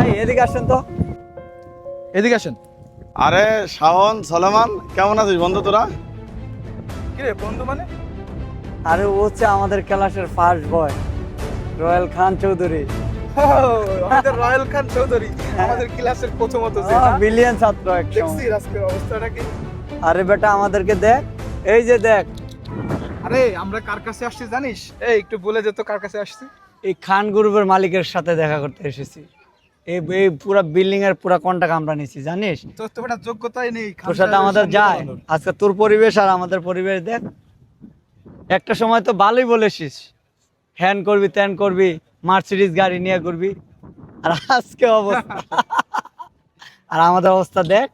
ভাই এদিকে আসেন তো। এদিকে আসেন। আরে শাওন সলেমান কেমন আছিস বন্ধু তোরা? কিরে বন্ধু মানে? আরে ও হচ্ছে আমাদের ক্লাসের first boy, royal Khan Chowdhury. আমাদের রয়্যাল খান চৌধুরী আমাদের ক্লাসের প্রথমত যে না? বিলিয়ন ছাত্র একসময়। দেখছিস আজকের অবস্থাটা কি? আরে বেটা আমাদেরকে দেখ, এই যে দেখ, আরে আমরা কার কাছে আসছি জানিস? এই একটু বলে দে তো কার কাছে আসছি? এই খান গ্রুপের মালিকের সাথে দেখা করতে এসেছি। এই এই পুরা বিল্ডিং এর পুরা কন্ট্রাক্ট আমরা নিছি, জানিস? তোর তো বেটা যোগ্যতাই নেই খান তোর সাথে সাহেবের আমাদের সঙ্গে যায় দাঁড়ানোর। আজকে তোর পরিবেশ আর আমাদের পরিবেশ দেখ। একটা সময় তো ভালোই বলেছিস, হ্যান করবি ত্যান করবি, মার্সিডিজ গাড়ি নিয়ে করবি, আর আজকে অবস্থা আর আমাদের অবস্থা দেখ,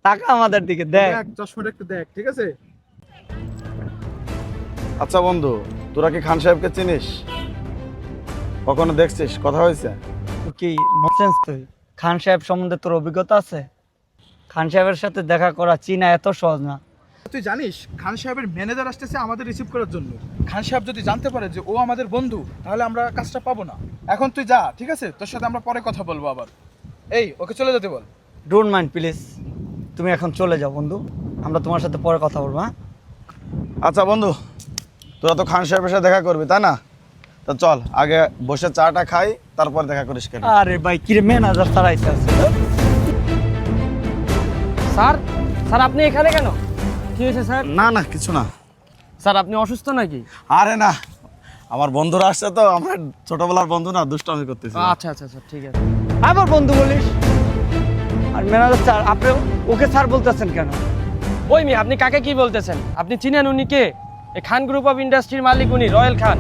টাকা আমাদের দিকে দেখ। দেখ চশমাটা একটু দেখ, ঠিক আছে? আচ্ছা বন্ধু, তোরা কি খান সাহেবকে চিনিস? কখনো দেখছিস? কথা হয়েছে? তুই কি নসেন্স? তুই খান সাহেব সম্বন্ধে তোর অভিজ্ঞতা আছে? খান সাহেবের সাথে দেখা করা চীনা এত সহজ না। তুই জানিস খান সাহেবের ম্যানেজার আসতেছে আমাদের রিসিভ করার জন্য। খান সাহেব যদি জানতে পারে যে ও আমাদের বন্ধু, তাহলে আমরা কাজটা পাবো না। এখন তুই যা, ঠিক আছে? তোর সাথে আমরা পরে কথা বলবো আবার। এই ওকে চলে যেতে বল। ডোন্ট মাইন্ড প্লিজ, তুমি এখন চলে যাও বন্ধু, আমরা তোমার সাথে পরে কথা বলবো। হ্যাঁ আচ্ছা বন্ধু, তোরা তো খান সাহেবের সাথে দেখা করবি তাই না? তা চল আগে বসে চাটা খাই, তারপর দেখা করিস কেন? আরে ভাই কিরে ম্যানেজার তারাইতে আছে। স্যার, স্যার আপনি এখানে কেন? কি হয়েছে স্যার? না না কিছু না। স্যার আপনি অসুস্থ নাকি? আরে না, আমার বন্ধুরা আসছে তো, আমার ছোটবেলার বন্ধু না, দুষ্টামি করতেছি। আচ্ছা আচ্ছা স্যার, ঠিক আছে। আবার বন্ধু বলিস? আর ম্যানেজার স্যার, আপনি ওকে স্যার বলতেছেন কেন? ওই মেয়ে, আপনি কাকে কি বলতেছেন? আপনি চিনেন উনি কে? এই খান গ্রুপ অফ ইন্ডাস্ট্রির মালিক উনি, রয়্যাল খান।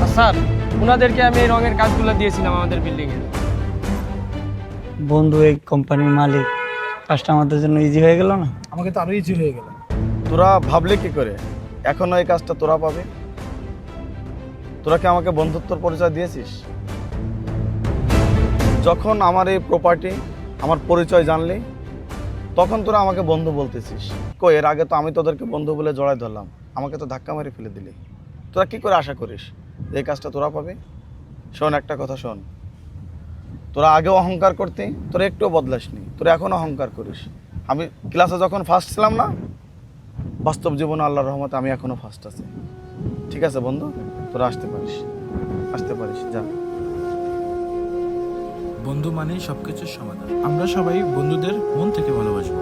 আর স্যার, ওনাদেরকে আমি এই রঙের কাজগুলো দিয়েছিলাম আমাদের বিল্ডিংয়ে। বন্ধু এই কোম্পানির মালিক, কাজটা আমাদের জন্য ইজি হয়ে গেল না? আমাকে তো আরো ইজি হয়ে গেল। তোরা ভাবলে কি করে এখনো এই কাজটা তোরা পাবে? তোরা কি আমাকে বন্ধুত্বর পরিচয় দিয়েছিস? যখন আমার এই প্রপার্টি, আমার পরিচয় জানলি, তখন তোরা আমাকে বন্ধু বলতেছিস। কই এর আগে তো আমি তোদেরকে বন্ধু বলে জড়াই ধরলাম, আমাকে তো ধাক্কা মেরে ফেলে দিলি। তোরা কি করে আশা করিস যে এই কাজটা তোরা পাবি? শোন একটা কথা শোন, তোরা আগেও অহংকার করতি, তোরা একটুও বদলাসনি, তোরা এখনও অহংকার করিস। আমি ক্লাসে যখন ফার্স্ট ছিলাম না, বাস্তব জীবনে আল্লাহর রহমতে আমি এখনো ফার্স্ট আছি। ঠিক আছে বন্ধু, তোরা আসতে পারিস, আসতে পারিস, যা। বন্ধু মানেই সবকিছুর সমাধান। আমরা সবাই বন্ধুদের মন থেকে ভালোবাসবো।